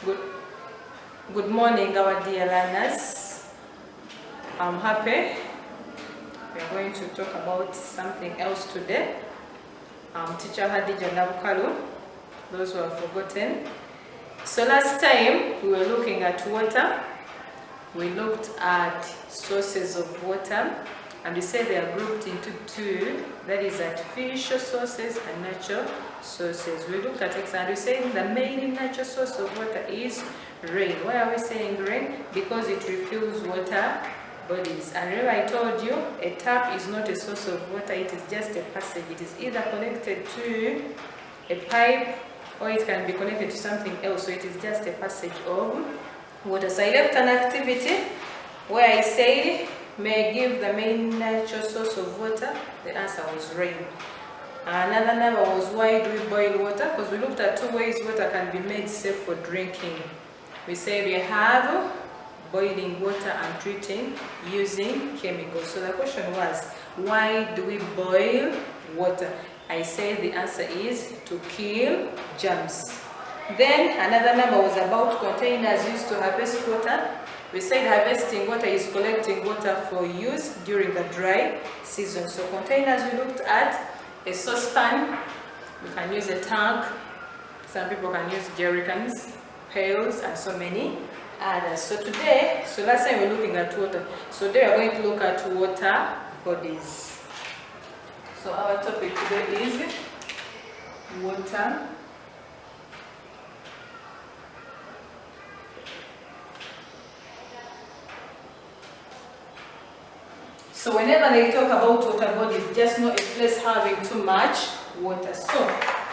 Good, good morning, our dear learners. I'm happy. We're going to talk about something else today. I'm teacher Hardijjah, those who have forgotten. So last time we were looking at water. We looked at sources of water, and we said they are grouped into two, that is artificial sources and natural sources. We looked at example, and we said the main natural source of water is rain. Why are we saying rain? Because it refills water bodies. And remember I told you, a tap is not a source of water, it is just a passage. It is either connected to a pipe or it can be connected to something else, so it is just a passage of water. So I left an activity where I said, may I give the main natural source of water? The answer was rain. Another number was, why do we boil water? Because we looked at two ways water can be made safe for drinking. We said we have boiling water and treating using chemicals. So the question was, why do we boil water? I said the answer is to kill germs. Then another number was about containers used to harvest water. We said harvesting water is collecting water for use during the dry season. So containers we looked at, a saucepan, we can use a tank, some people can use jerry cans, pails, and so many others. So last time we were looking at water. So today we are going to look at water bodies. So our topic today is water . So whenever they talk about water bodies, just know a place having too much water. So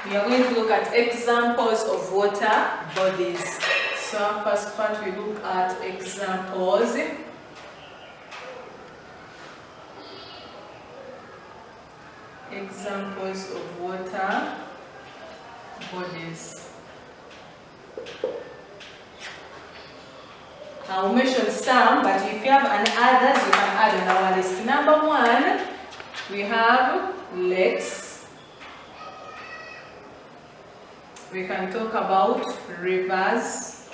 we are going to look at examples of water bodies. So our first part, we look at examples. Examples of water bodies. I'll mention some, but if you have any others, you can add on our list. Number one, we have lakes. We can talk about rivers.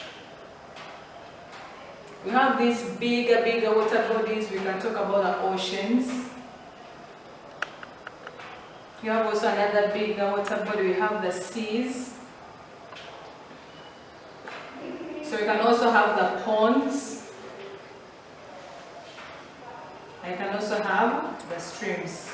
We have these bigger water bodies. We can talk about the oceans. You have also another bigger water body. We have the seas. So you can also have the ponds. I can also have the streams.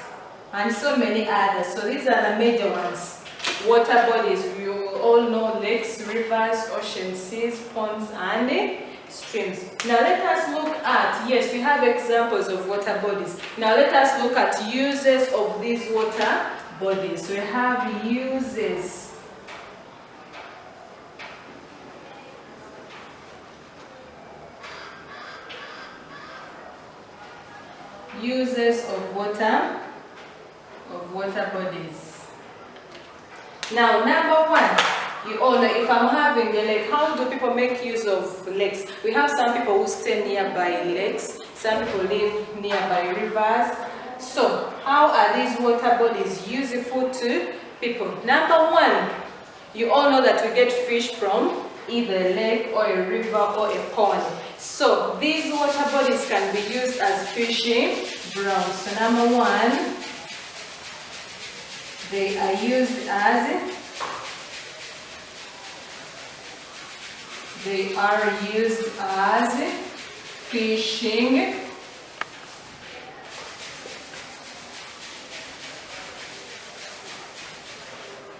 And so many others. So these are the major ones. Water bodies. We all know lakes, rivers, oceans, seas, ponds, and streams. Now let us look at, yes, we have examples of water bodies. Now let us look at uses of these water bodies. We have uses. Uses of water bodies. Now, number one, you all know, if I'm having a lake, how do people make use of lakes? We have some people who stay nearby lakes, some people live nearby rivers. So, how are these water bodies useful to people? Number one, you all know that we get fish from either a lake or a river or a pond. So these water bodies can be used as fishing grounds. So number one, they are used as fishing .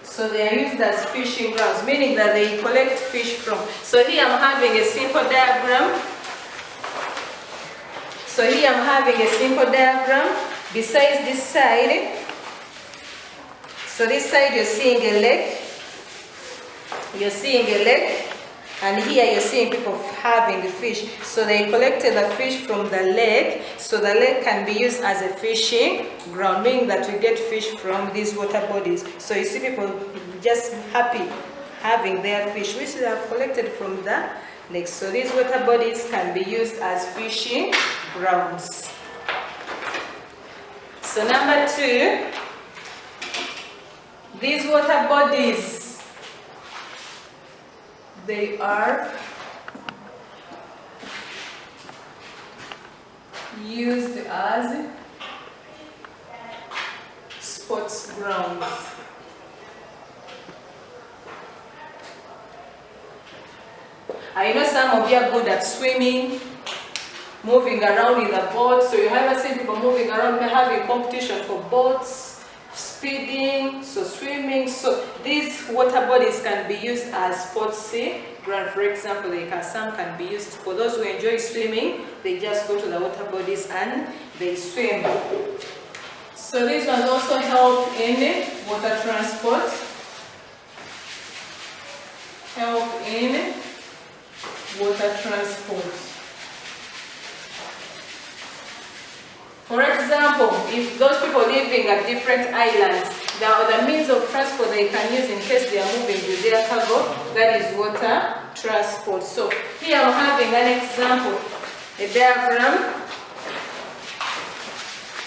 So they are used as fishing grounds, meaning that they collect fish from. So here I'm having a simple diagram. Besides this side, so this side you're seeing a lake. And here you're seeing people having fish. So they collected the fish from the lake. So the lake can be used as a fishing ground, meaning that we get fish from these water bodies. So you see people just happy having their fish, which they have collected from the lake. So these water bodies can be used as fishing grounds. So number two, these water bodies, They are used as sports grounds. I know some of you are good at swimming, moving around in the boat. So you have seen people moving around, having competition for boats, speeding, so swimming. So these water bodies can be used as sports ground. For example, some can be used for those who enjoy swimming. They just go to the water bodies and they swim. So these ones also help in water transport. Help in water transport. For example, if those people living at different islands, there are the means of transport they can use in case they are moving with their cargo, that is water transport. So here I'm having an example, a diagram.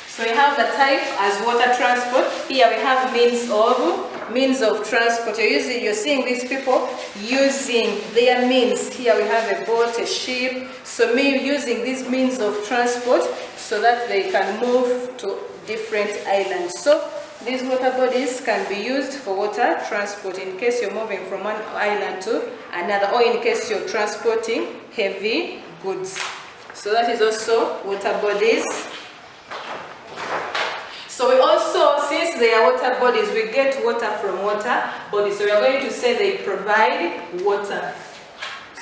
So we have the type as water transport. Here we have means of transport. You're seeing these people using their means. Here we have a boat, a ship. So using these means of transport so that they can move to different islands. So these water bodies can be used for water transport in case you're moving from one island to another, or in case you're transporting heavy goods. So that is also water bodies. So we also, since they are water bodies, we get water from water bodies. So we are going to say they provide water.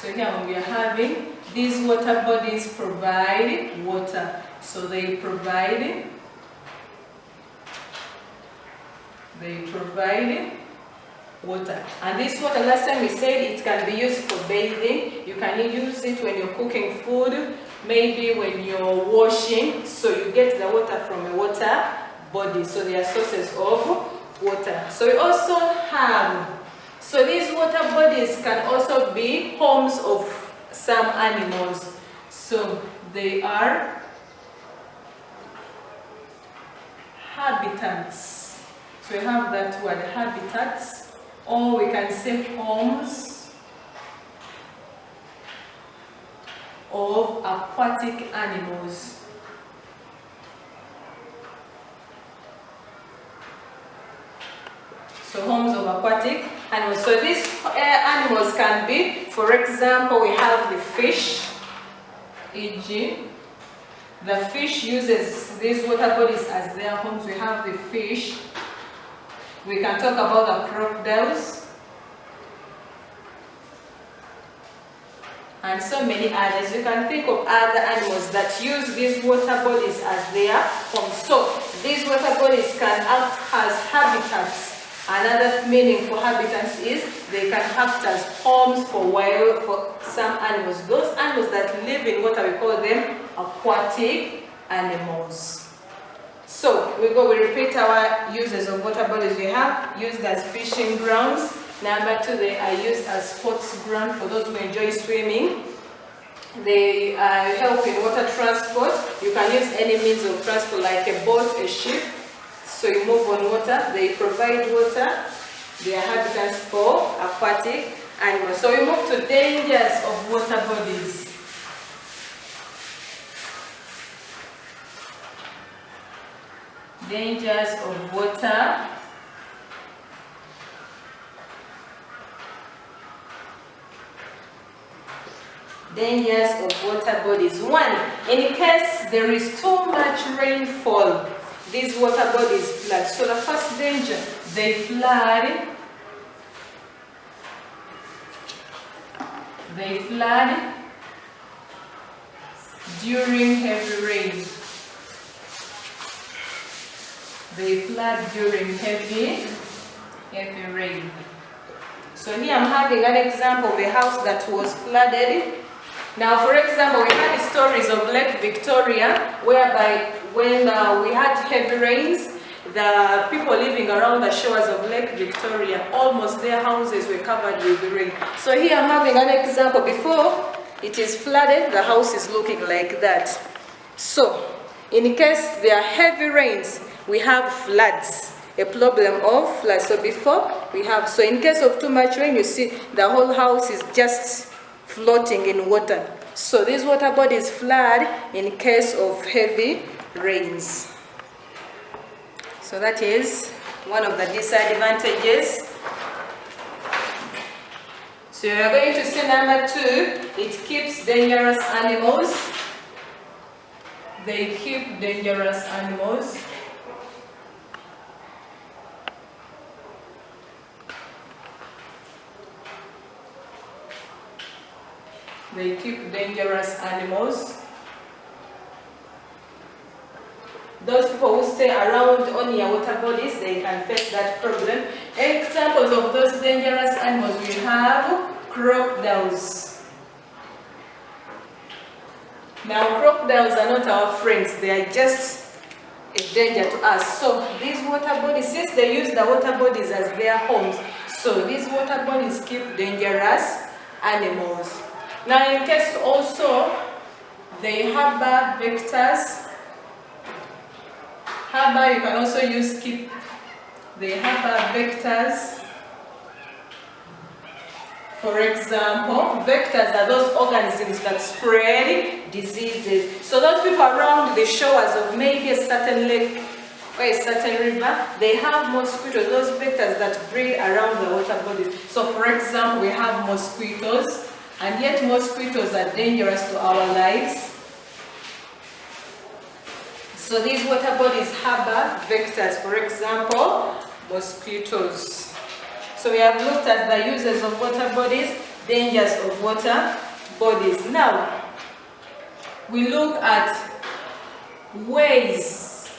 So here we are having these water bodies provide water. So they provide water. And this water, last time we said it can be used for bathing. You can use it when you're cooking food, maybe when you're washing. So you get the water from a water body. So they are sources of water. So we also have, so these water bodies can also be homes of some animals. So they are habitats. So we have that word, habitats, or we can say homes of aquatic animals. So homes of aquatic animals. So these animals can be, for example, we have the fish, e.g. the fish uses these water bodies as their homes. We have the fish. We can talk about the crocodiles and so many others. You can think of other animals that use these water bodies as their homes. So these water bodies can act as habitats. Another meaning for habitats is they can act as homes for some animals. Those animals that live in water, we call them aquatic animals. So we repeat our uses of water bodies. We have used as fishing grounds. Number 2, they are used as sports ground for those who enjoy swimming. They help in water transport. You can use any means of transport like a boat, a ship. So you move on water. They provide water. They are habitats for aquatic animals. So we move to dangers of water bodies. Dangers of water. Dangers of water bodies. 1, in case there is too much rainfall, these water bodies flood. So the first danger, they flood. They flood during heavy rain. They flood during heavy rain. So here I'm having an example of a house that was flooded. Now, for example, we had stories of Lake Victoria, whereby when we had heavy rains, the people living around the shores of Lake Victoria, almost their houses were covered with rain. So here I'm having an example. Before it is flooded, the house is looking like that. So, in case there are heavy rains, we have floods. a problem of flood. So before we have, so in case of too much rain, you see the whole house is just floating in water. So these water bodies flood in case of heavy rains. So that is one of the disadvantages. So you are going to see number 2, it keeps dangerous animals. They keep dangerous animals. They keep dangerous animals. Those people who stay around on your water bodies, they can face that problem. Examples of those dangerous animals, we have crocodiles. Now, crocodiles are not our friends, they are just a danger to us. So these water bodies, since they use the water bodies as their homes, so these water bodies keep dangerous animals. Now, in case also they harbor vectors. Harbor, you can also use keep. They harbor vectors. For example, vectors are those organisms that spread diseases. So those people around the shores of maybe a certain lake or a certain river, they have mosquitoes, those vectors that breed around the water bodies. So for example, we have mosquitoes, and yet mosquitoes are dangerous to our lives. So these water bodies harbor vectors, for example, mosquitoes. So we have looked at the uses of water bodies, dangers of water bodies. Now, we look at ways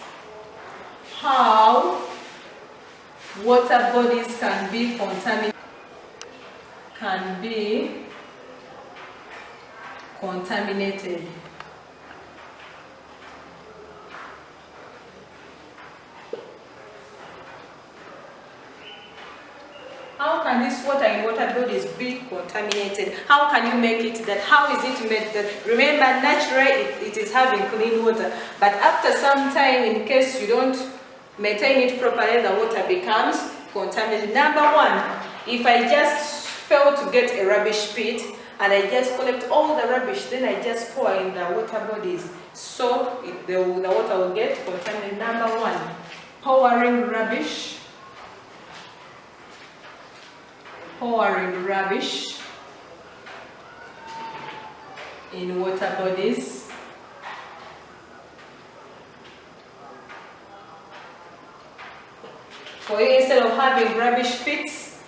how water bodies can be contaminated. How can this water in water bodies be contaminated? How can you make it that? How is it made that? Remember, naturally it is having clean water, but after some time, in case you don't maintain it properly, the water becomes contaminated. Number 1, if I just fail to get a rubbish pit and I just collect all the rubbish, then I just pour in the water bodies, so the water will get contaminated. Number 1, pouring rubbish. Pouring rubbish in water bodies. For you, instead of having rubbish pits,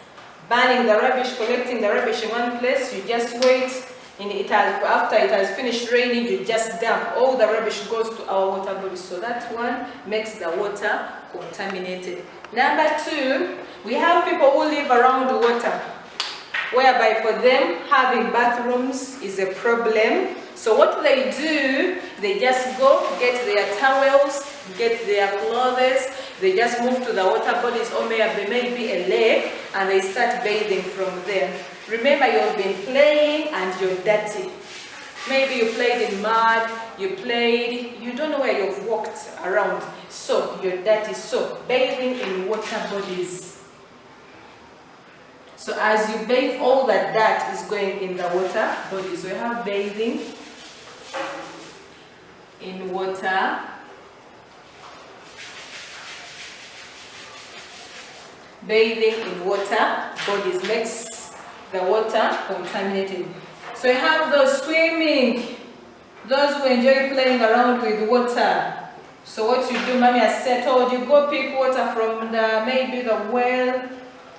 burning the rubbish, collecting the rubbish in one place, you just wait, and after it has finished raining, you just dump. All the rubbish goes to our water bodies, so that one makes the water contaminated. Number 2, we have people who live around water, whereby for them having bathrooms is a problem. So what they do, they just go get their towels, get their clothes, they just move to the water bodies or maybe a lake, and they start bathing from there. Remember, you've been playing and you're dirty. Maybe you played in mud, you don't know where you've walked around, so you're dirty. So bathing in water bodies. So as you bathe, all that dirt is going in the water bodies. So you have bathing in water. Bathing in water bodies makes the water contaminated. So you have those swimming, those who enjoy playing around with water. So what you do, mommy has settled, you go pick water from maybe the well,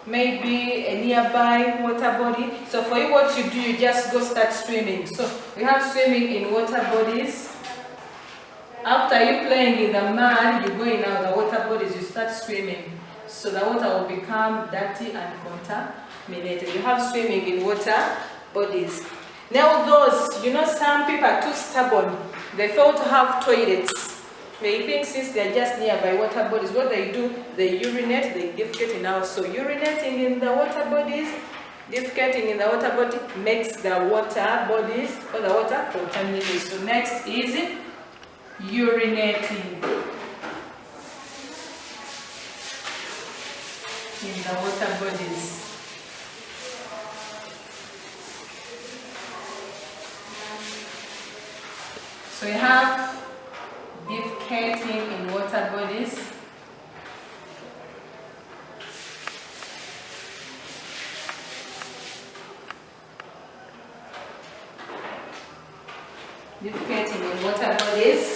maybe a nearby water body. So for you, what you do, you just go start swimming. So we have swimming in water bodies. After you playing in the mud, you go in the water bodies, you start swimming. So the water will become dirty and contaminated. You have swimming in water bodies. Now those, some people are too stubborn. They fail to have toilets. They think since they're just nearby water bodies, what they do, they urinate, they defecate in house. So urinating in the water bodies, defecating in the water body makes the water bodies or the water contaminated. So next is urinating. in the water bodies. So we have defecating in water bodies. Defecating in water bodies.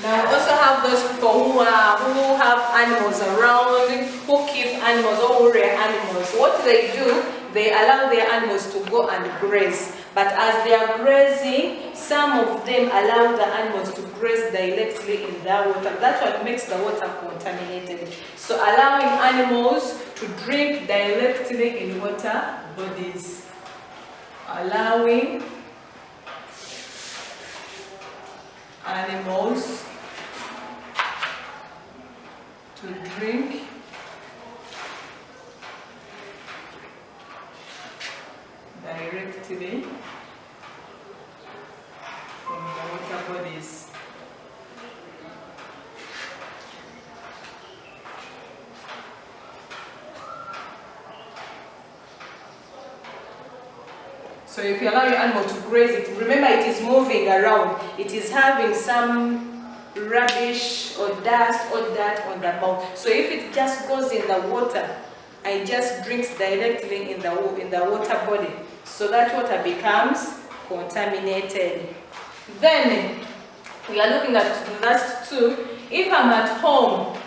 Now I also have those people who have animals around, who keep animals or who rear animals. What they do, they allow their animals to go and graze. But as they are grazing, some of them allow the animals to graze directly in the water. That's what makes the water contaminated. So allowing animals to drink directly in water bodies. Allowing animals to drink directly from the water bodies. So if you allow your animal to graze it, remember it is moving around. It is having some rubbish or dust or dirt on the mouth. So if it just goes in the water and just drinks directly in the water body, so that water becomes contaminated. Then we are looking at verse 2. If I'm at home,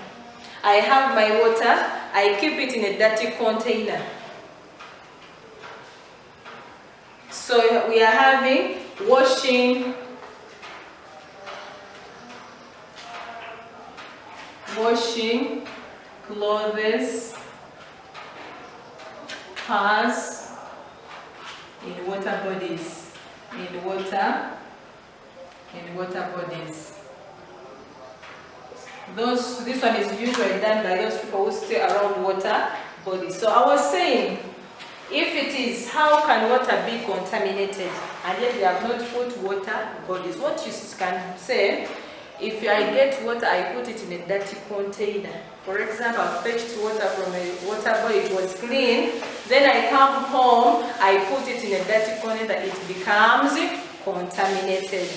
I have my water, I keep it in a dirty container. So we are having washing clothes, cars, in water bodies, in water bodies. This one is usually done by those people who stay around water bodies. So I was saying, if it is, how can water be contaminated? And yet they have not put water bodies. What you can say, if I get water, I put it in a dirty container. For example, I fetched water from a water body, it was clean. Then I come home, I put it in a dirty container, it becomes contaminated.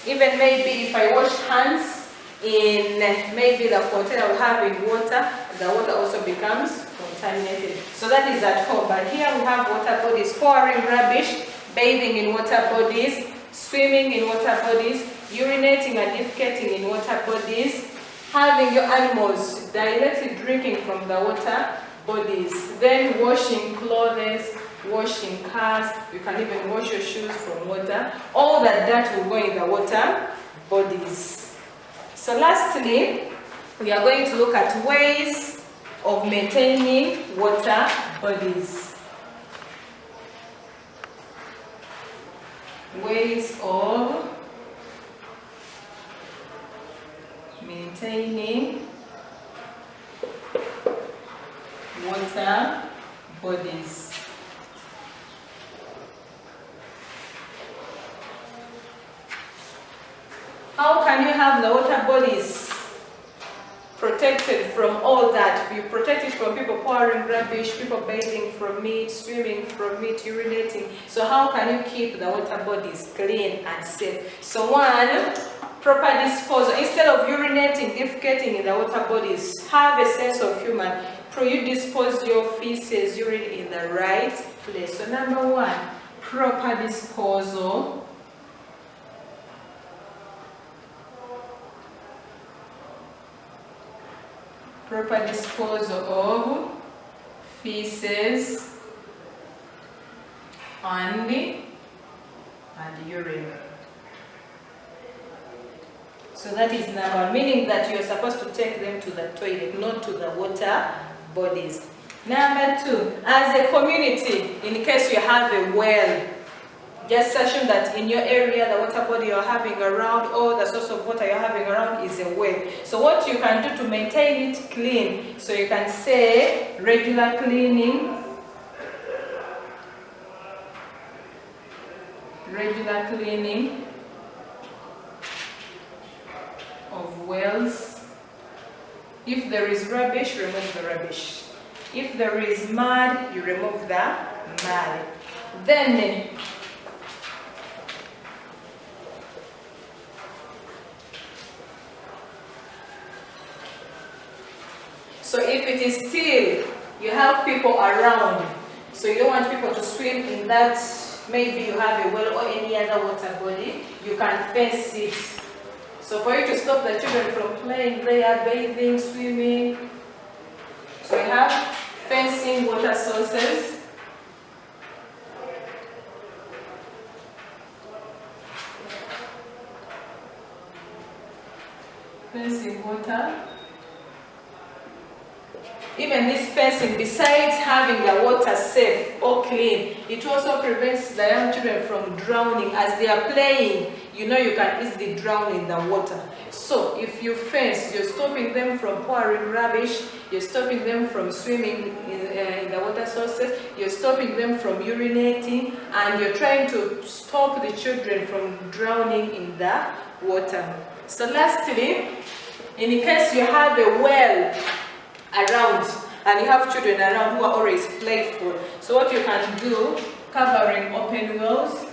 Even maybe if I wash hands in maybe the container of having water, the water also becomes contaminated. So that is at home. But here we have water bodies, pouring rubbish, bathing in water bodies, swimming in water bodies, urinating and defecating in water bodies, having your animals directly drinking from the water bodies, then washing clothes, washing cars, you can even wash your shoes from water. All that will go in the water bodies. So lastly, we are going to look at ways of maintaining water bodies. Ways of maintaining water bodies. How can you have the water bodies protected from all that? You protect it from people pouring rubbish, people bathing from it, swimming from it, urinating. So how can you keep the water bodies clean and safe? So one, proper disposal. Instead of urinating, defecating in the water bodies, have a sense of humor. You dispose your feces, urine in the right place. So number one, proper disposal. Proper disposal of feces and urine. So that is number one, meaning that you're supposed to take them to the toilet, not to the water bodies. Number two, as a community, in case you have a well, just assume that in your area, the water body you're having around or the source of water you're having around is a well. So what you can do to maintain it clean, so you can say regular cleaning regular cleaning of wells. If there is rubbish, remove the rubbish. If there is mud, you remove the mud. Then so if it is still, you have people around, so you don't want people to swim in that, maybe you have a well or any other water body, you can fence it. So for you to stop the children from playing there, bathing, swimming, so you have fencing water sources. Fencing water. Even this fencing, besides having the water safe or clean, it also prevents the young children from drowning. As they are playing, you know you can easily drown in the water. So if you fence, you're stopping them from pouring rubbish, you're stopping them from swimming in the water sources, you're stopping them from urinating, and you're trying to stop the children from drowning in the water. So lastly, in case you have a well around and you have children around who are always playful, so what you can do, covering open wells,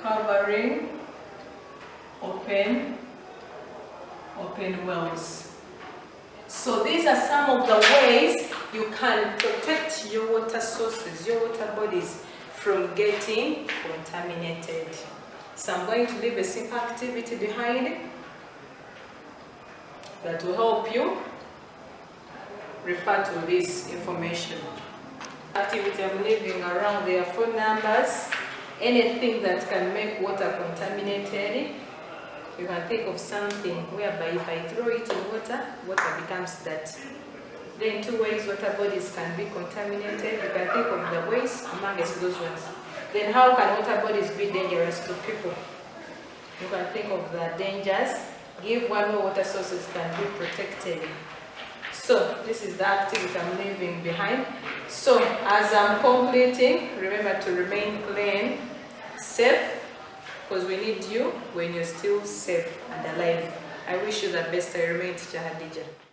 covering open wells. So these are some of the ways you can protect your water sources, your water bodies from getting contaminated. So I'm going to leave a simple activity behind that will help you refer to this information. Activity I'm leaving around their phone numbers, anything that can make water contaminated. You can think of something whereby if I throw it in water, water becomes dirty. Then 2 ways water bodies can be contaminated. You can think of the ways amongst those ones. Then how can water bodies be dangerous to people? You can think of the dangers. Give one where water sources can be protected. So this is the activity I'm leaving behind. So as I'm completing, remember to remain clean, safe, because we need you when you're still safe and alive. I wish you the best. I remain Teacher Hardijjah.